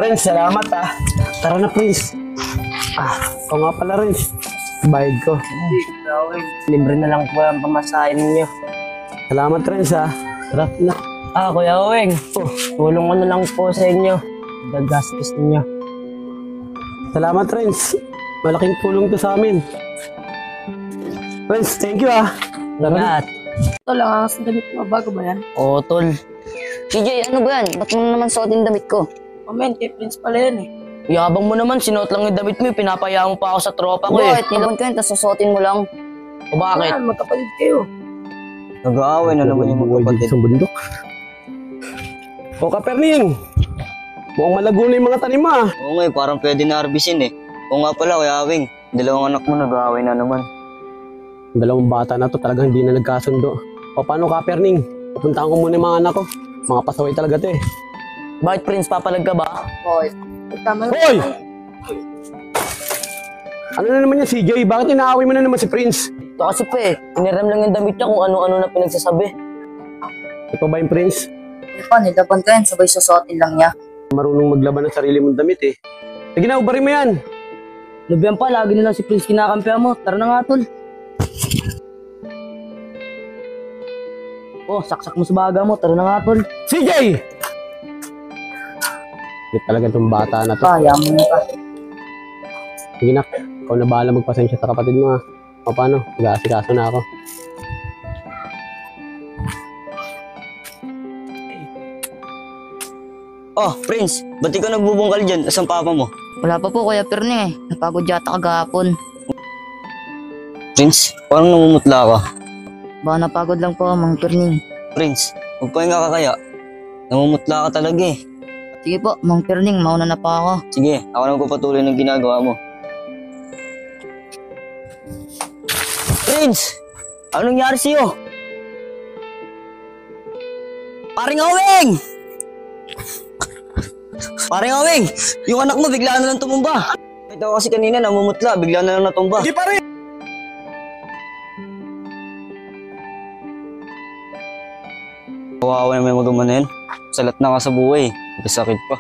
Prince, salamat ah. Tara na, Prince. Oo nga pala, Prince. Bayad ko. Libre na lang po ang pamasahin ninyo. Salamat, Prince ah. Tara na. Kuya Oweng, tulong ko na lang po sa inyo. Gagastos ninyo. Salamat, Prince. Malaking tulong to sa amin. Prince, thank you ah. Lahat. Ito lang ang damit mo. Bago ba yan? Oo, tol. CJ, ano ba yan? Ba't mo naman suotin damit ko? Men, kay Prince pala yan eh. Yabang mo naman, sinuot lang yung damit mo, pinapaya mo pa ako sa tropa ko eh. Bakit? Nilaban ko yun, tapos susuotin mo lang. O bakit? Yan, magkapatid kayo. Nag-aaway na naman yung magkapatid. Sa bundok. O Kaperning, mukhang malago na yung mga tanim ah. Oo nga, parang pwede na harbisin eh. Oo nga pala, Kuya Awing. Dalawang anak mo nag-aaway na naman. Dalawang bata na to talagang hindi na nagkasundo. O paano Kaperning? Pupuntahan ko muna yung mga anak ko. Mga pasaway talaga to eh. Bakit, Prince, papalag ka ba? Okay. Tama na. Hoy! Ano na naman yan CJ? Bakit inaaway mo na naman si Prince? Ito kasi pa eh, iniram lang yung damit niya kung ano-ano na pinagsasabi. Ito ba yung Prince? Ano pa, nilaban ko yun, sabay susuotin lang niya. Marunong maglaban ng sarili mong damit eh. Sige na, ubarin mo yan. Lubian pa, lagi na lang si Prince kinakampihan mo. Tara na nga, tol. Saksak mo sa baga mo. Tara na nga, tol. CJ! Hindi talaga itong bata na to. Yaman mo pa. Sige na, ikaw na bahala magpasensya sa kapatid mo ha. O paano? Mag-aasikaso na ako. Oh, Prince, ba't ikaw nagbubungkal dyan? Asan papa mo? Wala pa po, Kuya Perning eh. Napagod yata kagahapon. Prince, parang namumutla ka. Baka napagod lang po, Mang Perning. Prince, magpahinga ka kaya? Namumutla ka talaga eh. Sige po, Mang Perning, mauna na pa ako. Sige, ako nang papatuloy ng ginagawa mo. Prince! Anong nangyari sa'yo? Paring Aweng! Paring Aweng! Yung anak mo bigla na lang tumumba. Ito kasi kanina namumutla, bigla na lang natumba. Hindi pa rin! Kawawa naman yung magaman na yan. Salat na ka sa buhay. Magkasakit pa.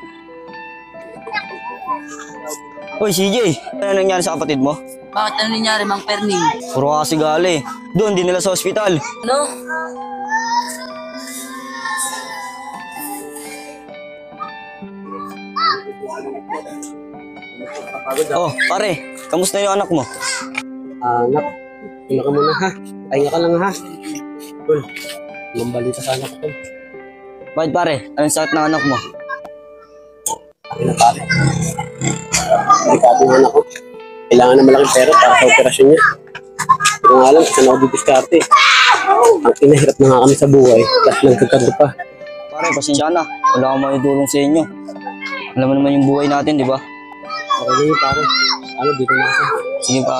Hoy, CJ! Ano nangyari sa kapatid mo? Bakit ano nangyari, Mang Perning? Puro ka kasi gali. Doon, din nila sa ospital. Ano? Oh, pare, kamusta yung anak mo? Anak, tingnan ka muna ha. Pahinga ka lang ha. Tol, anong balita sa anak ko? Bakit pare? Anong sakit ng anak mo? Ano na pare? Delikado yung anak ko. Kailangan na malaking pera para sa operasyon niya. Pero nga lang, saan ako didiskarte? Ang inahirap na nga kami sa buhay, tapos nagkakanto pa. Pare, pasensya na. Wala akong maitulong sa inyo. Alam mo naman yung buhay natin, di ba? Okay na yun pare. Ano, dito na ako. Sige pa.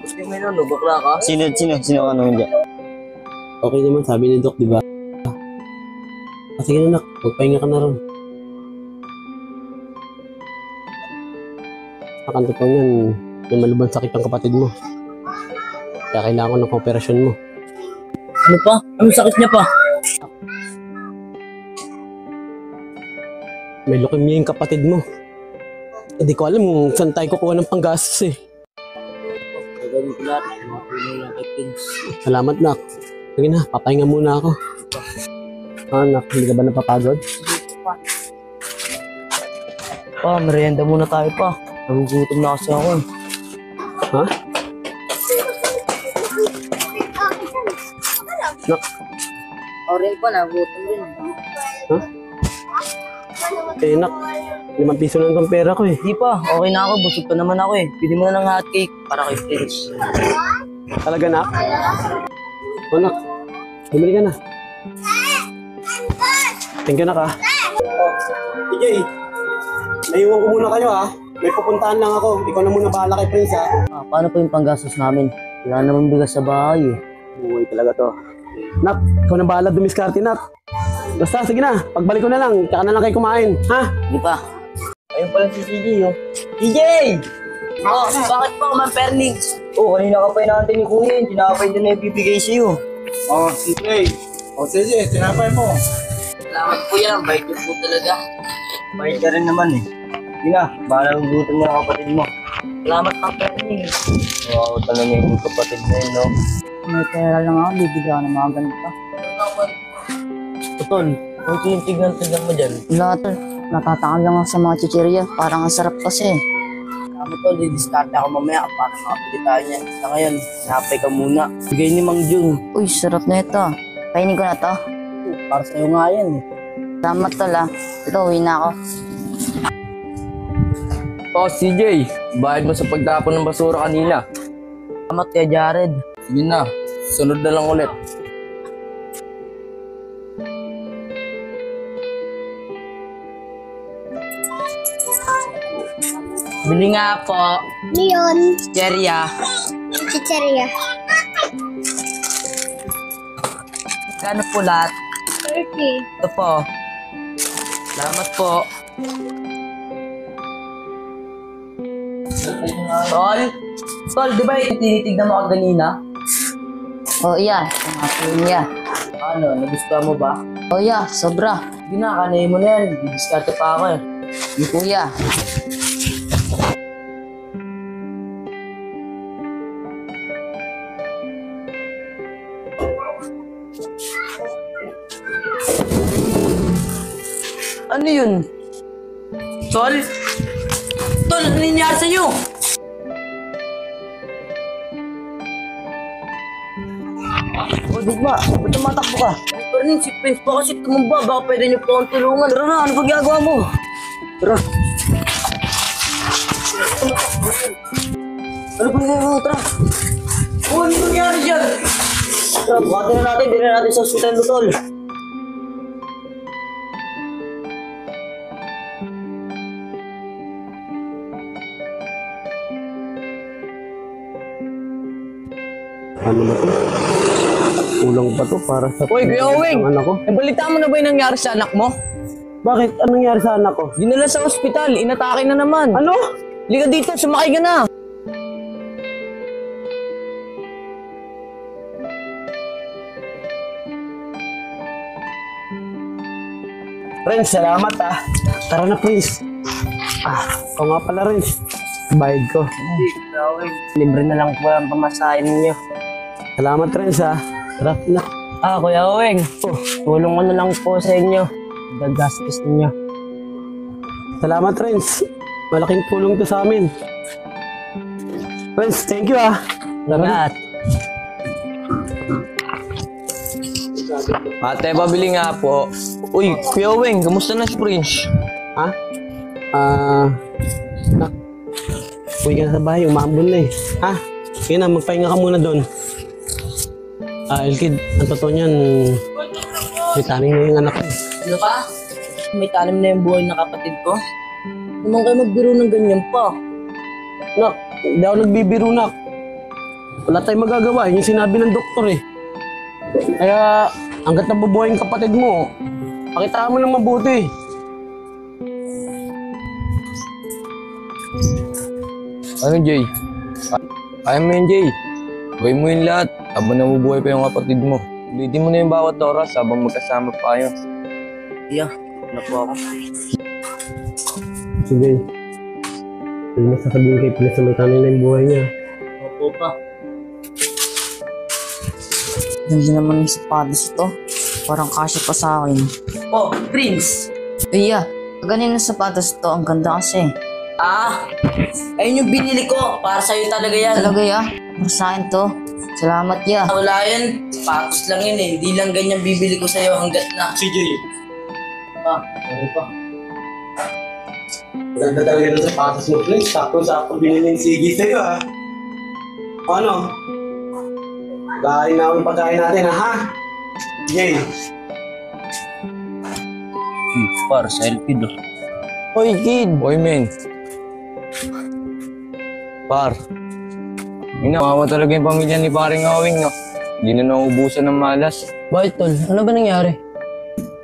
Gusto mo yun, bakla ka? Sino ka naman dyan? Okay naman, sabi ni Doc, di ba? Sige na nak, magpahinga ka na ron. Akan totoo niyan, may malubang sakit ang kapatid mo. Kaya kailangan ko ng operasyon mo. Ano pa? Anong sakit niya pa? May leukemia yung kapatid mo. Hindi ko alam kung saan tayo kukuha ng panggastos eh. Gagawin ko lahat. Matulong lang kay Prince. Salamat nak. Sige na, papahinga muna ako. Nak, hindi ka ba napapagod? Pa, merienda muna tayo pa. Nagugutom na kasi ako. Ha? Nak, Rin po, nagutom rin. ha? Eh nak, 5 piso lang itong pera ko eh. Di pa, okay na ako. Busog pa naman ako eh. Pili mo na ng hotcake para kay Prince. Talaga nak? O nak, bumili ka na. Thank you nak ha. TJ, naiwan ko muna kayo ha. May pupuntahan lang ako. Ikaw na muna bahala kay Prince ha. Paano pa yung panggastos namin? Wala naman bigas sa bahay eh. Buhay talaga to. Nak, ikaw na bahala dumiskarte nak. Basta, sige na. Pagbalik ko na lang. Tsaka na lang kayo kumain. Ha? Di pa. Ayun pala si CJ oh. CJ! Oh, bakit pa Mang Perning? Oh, kanina ka pa inaantay ni Kuya yun. Tinapay din na ibibigay sa'yo. Oh, CJ. Oh, CJ, tinapay mo. Wala Salamat po yan. Bait niyo po talaga. Bait ka rin naman eh. Sige na, bahala gugutom mo ang kapatid mo. Salamat pa Perning. Oo, talaga yung kapatid mo yun, no? May pera lang ako, bibigyan ako ng mga ganito. Tol, kung tinitignan mo dyan. Wala tol. Natatakam lang ako sa mga chichirya. Parang ang sarap kasi. Kami tol, didiskarte ako mamaya para makapili tayo niyan. Sa ngayon, napay ka muna. Bigay ni Mang Jun. Uy, sarap na ito. Kainin ko na to. Para sa'yo nga yan eh. Salamat tol ah. Ito, uwi na ako. Oh, CJ, bayad mo sa pagtapon ng basura kanina. Salamat kay Jared. Sige na, sunod na lang ulit. Bili nga po. Leon, Cheria. chicheria. Kano po lahat? 30. Ito po. Salamat po. Tol? Tol, di ba tinitignan mo ka kanina? Oh iya, tumating niya. Ano, nagustuhan mo ba? Oh iya, sobra. Hindi na, kanayin mo na yan. Didiskarte pa ako eh. Yung kuya. Ano yun? Tol? Tol, ano nangyari sa'yo? O, Digma, ba't tumatakbo ka? Perning, si Prince pa kasi tumumba. Baka pwede niyo po akong tulungan. Tara na, ano pag ginagawa mo? Tara. Ano pag ginagawa mo? Tara. Oh, ano nangyari dyan? Tara, buhatin na natin, bilhin na natin sa hospital, tol. Ano ba to? Kulang pa to para sa... Uy, Kuya Owing! Ang anak ko. Nabalita mo na ba yung nangyari sa anak mo? Bakit? Anong nangyari sa anak ko? Dinala sa ospital, inatake na naman. Ano? Liga dito, sumakay ka na. Renz, salamat ah. Tara na, Prince. Oo nga pala, Renz. Bayad ko. Libre na lang po ang pamasahin niyo. Salamat, Renz ah. Tara na. Kuya Owing. Tulong ko na lang po sa inyo. Gagastos ninyo. Salamat, Renz. Malaking tulong to sa amin. Renz, thank you ah. Salamat. Ate, pabili nga po. Uy, Kuya Owing, kamusta na si Prince? Ha? Nak. Uwi ka na sa bahay, umambon na eh. Ha? Sige na, magpahinga ka muna doon. Elkid, ang totoo niyan, may taning na yung anak ko. Ano ka? May tanim na yung buhay ng kapatid ko? Naman kayo magbiro ng ganyan pa. Nak, hindi ako nagbibiro, nak. Wala tayong magagawa, yun yung sinabi ng doktor eh. Kaya, hanggat nabubuhay yung kapatid mo, pakitaan mo ng mabuti. Ano, Jay? Kaya mo yun, Jay. Gawin mo yung lahat habang nabubuhay pa yung kapatid mo. Ulitin mo na yung bawat oras habang magkasama pa kayo. Iya, ano po ako? Sige. Hindi mo sasabihin kay Prince na may taning na yung buhay niya. Opo pa. Ganda naman yung sapatos ito. Parang kasya pa sa akin. Oh, Prince! Iya, ganyan yung sapatos ito. Ang ganda kasi. Ayun yung binili ko. Para sa'yo talaga yan. Talaga ya? Para sa akin to. Salamat ya. Wala yan. Sapatos lang yun eh. Hindi lang ganyan bibili ko sa'yo hanggat na. CJ. Ano pa? Ganda talaga ng sapatos mo, Prince. Sakto-sakto binili yung sige sa'yo ah. O ano? Galing na akong pagkain natin ha? Jay. Para sa Elkid oh. Oy, kid! Oy, men. Par. Inawawa talaga yung pamilya ni paring Awing, no? Hindi na nauubusan ng malas. Bakit tol? Ano ba nangyari?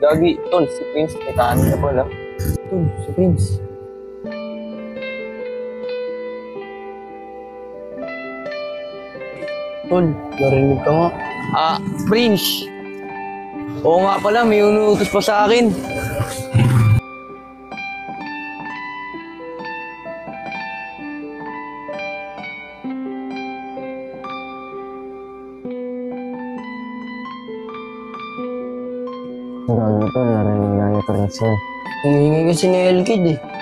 Gagi, tol, si Prince, may kaano na pala. Tol, si Prince. Tol, narinig ka nga. Prince! Oo nga pala, may unutos pa sa akin. Ang gagawin ko, narinig na niya Prince yan. Humingi kasi ni Elkid eh.